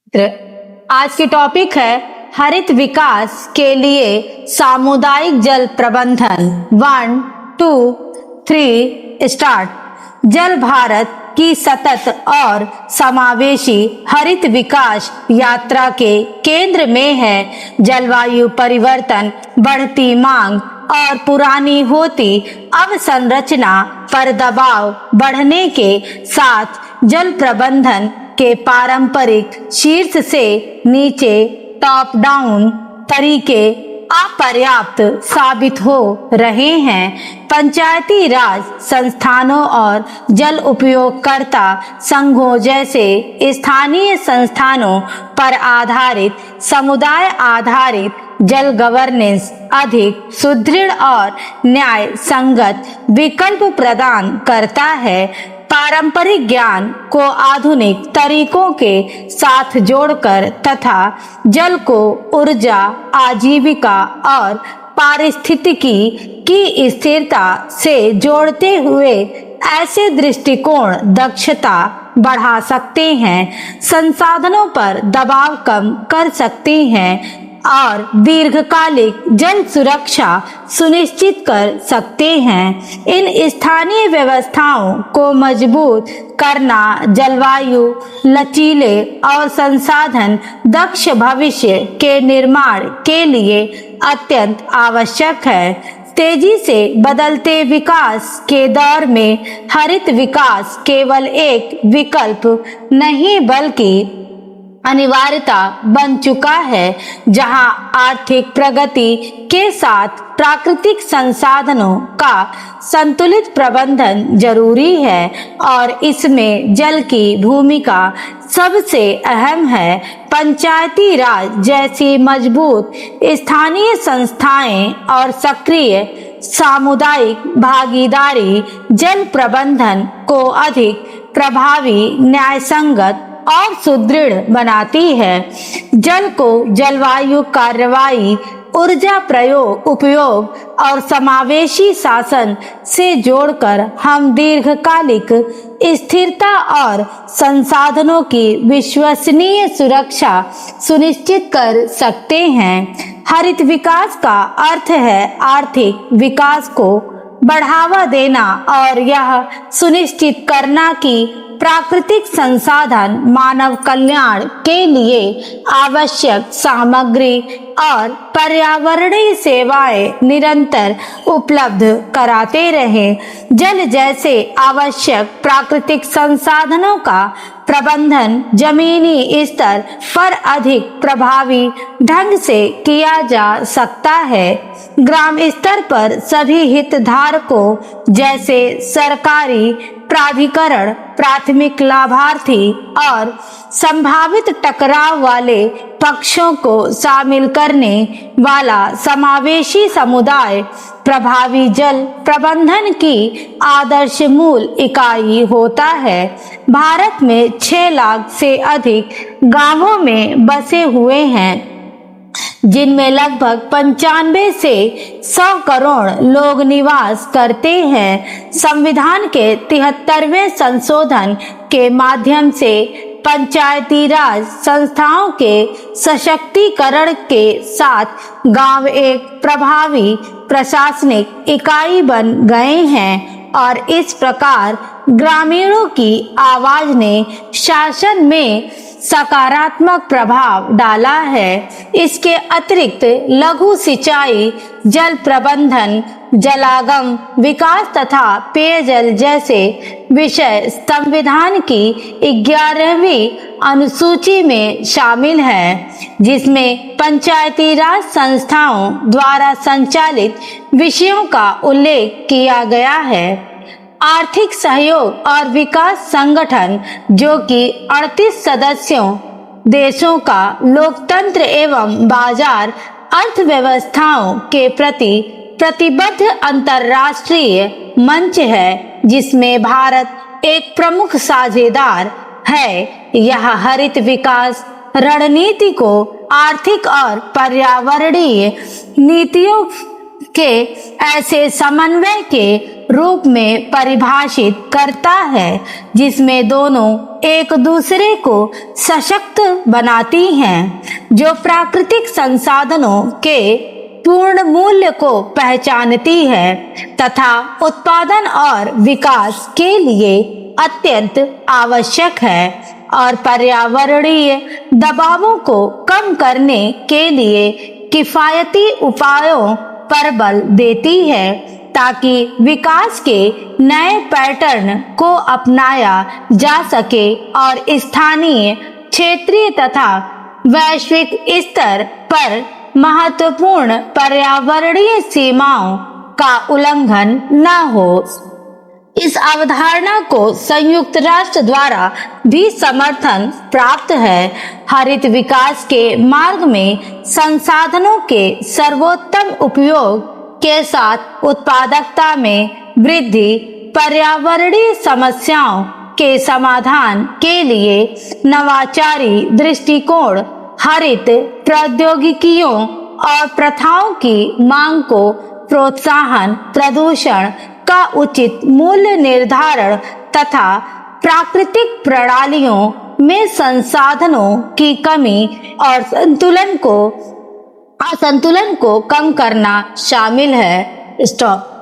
आज की टॉपिक है हरित विकास के लिए सामुदायिक जल प्रबंधन। 1, 2, 3 स्टार्ट। जल भारत की सतत और समावेशी हरित विकास यात्रा के केंद्र में है। जलवायु परिवर्तन, बढ़ती मांग और पुरानी होती अवसंरचना पर दबाव बढ़ने के साथ जल प्रबंधन के पारंपरिक शीर्ष से नीचे टॉप डाउन तरीके अपर्याप्त साबित हो रहे हैं। पंचायती राज संस्थानों और जल उपयोगकर्ता संघों जैसे स्थानीय संस्थानों पर आधारित समुदाय आधारित जल गवर्नेंस अधिक सुदृढ़ और न्याय संगत विकल्प प्रदान करता है। पारंपरिक ज्ञान को आधुनिक तरीकों के साथ जोड़कर तथा जल को ऊर्जा, आजीविका और पारिस्थितिकी की स्थिरता से जोड़ते हुए ऐसे दृष्टिकोण दक्षता बढ़ा सकते हैं, संसाधनों पर दबाव कम कर सकते हैं और दीर्घकालिक जल सुरक्षा सुनिश्चित कर सकते हैं। इन स्थानीय व्यवस्थाओं को मजबूत करना जलवायु लचीले और संसाधन दक्ष भविष्य के निर्माण के लिए अत्यंत आवश्यक है। तेजी से बदलते विकास के दौर में हरित विकास केवल एक विकल्प नहीं बल्कि अनिवार्यता बन चुका है, जहां आर्थिक प्रगति के साथ प्राकृतिक संसाधनों का संतुलित प्रबंधन जरूरी है और इसमें जल की भूमिका सबसे अहम है। पंचायती राज जैसी मजबूत स्थानीय संस्थाएं और सक्रिय सामुदायिक भागीदारी जल प्रबंधन को अधिक प्रभावी, न्यायसंगत और सुदृढ़ बनाती है। जल को जलवायु कार्रवाई, ऊर्जा प्रयोग उपयोग और समावेशी शासन से जोड़कर हम दीर्घकालिक स्थिरता और संसाधनों की विश्वसनीय सुरक्षा सुनिश्चित कर सकते हैं। हरित विकास का अर्थ है आर्थिक विकास को बढ़ावा देना और यह सुनिश्चित करना कि प्राकृतिक संसाधन मानव कल्याण के लिए आवश्यक सामग्री और पर्यावरणीय सेवाएं निरंतर उपलब्ध कराते रहें। जल जैसे आवश्यक प्राकृतिक संसाधनों का प्रबंधन जमीनी स्तर पर अधिक प्रभावी ढंग से किया जा सकता है। ग्राम स्तर पर सभी हितधारकों जैसे सरकारी प्राधिकरण, प्राथमिक लाभार्थी और संभावित टकराव वाले पक्षों को शामिल करने वाला समावेशी समुदाय प्रभावी जल प्रबंधन की आदर्श मूल इकाई होता है। भारत में 6 लाख से अधिक गांवों में बसे हुए हैं, जिनमें लगभग 95 से 100 करोड़ लोग निवास करते हैं। संविधान के 73वें संशोधन के माध्यम से पंचायती राज संस्थाओं के सशक्तिकरण के साथ गांव एक प्रभावी प्रशासनिक इकाई बन गए हैं और इस प्रकार ग्रामीणों की आवाज ने शासन में सकारात्मक प्रभाव डाला है। इसके अतिरिक्त लघु सिंचाई, जल प्रबंधन, जलागम विकास तथा पेयजल जैसे विषय संविधान की 11वीं अनुसूची में शामिल है, जिसमें पंचायती राज संस्थाओं द्वारा संचालित विषयों का उल्लेख किया गया है। आर्थिक सहयोग और विकास संगठन, जो कि 38 सदस्यों देशों का लोकतंत्र एवं बाजार अर्थव्यवस्थाओं के प्रति प्रतिबद्ध अंतर्राष्ट्रीय मंच है, जिसमें भारत एक प्रमुख साझेदार है। यह हरित विकास रणनीति को आर्थिक और पर्यावरणीय नीतियों के ऐसे समन्वय के रूप में परिभाषित करता है, जिसमें दोनों एक दूसरे को सशक्त बनाती हैं, जो प्राकृतिक संसाधनों के पूर्ण मूल्य को पहचानती है तथा उत्पादन और विकास के लिए अत्यंत आवश्यक है, और पर्यावरणीय दबावों को कम करने के लिए किफायती उपायों पर बल देती है, ताकि विकास के नए पैटर्न को अपनाया जा सके और स्थानीय, क्षेत्रीय तथा वैश्विक स्तर पर महत्वपूर्ण पर्यावरणीय सीमाओं का उल्लंघन न हो। इस अवधारणा को संयुक्त राष्ट्र द्वारा भी समर्थन प्राप्त है। हरित विकास के मार्ग में संसाधनों के सर्वोत्तम उपयोग के साथ उत्पादकता में वृद्धि, पर्यावरणीय समस्याओं के समाधान के लिए नवाचारी दृष्टिकोण, हरित प्रौद्योगिकियों और प्रथाओं की मांग को प्रोत्साहन, प्रदूषण का उचित मूल्य निर्धारण तथा प्राकृतिक प्रणालियों में संसाधनों की कमी और असंतुलन को कम करना शामिल है। स्टॉप।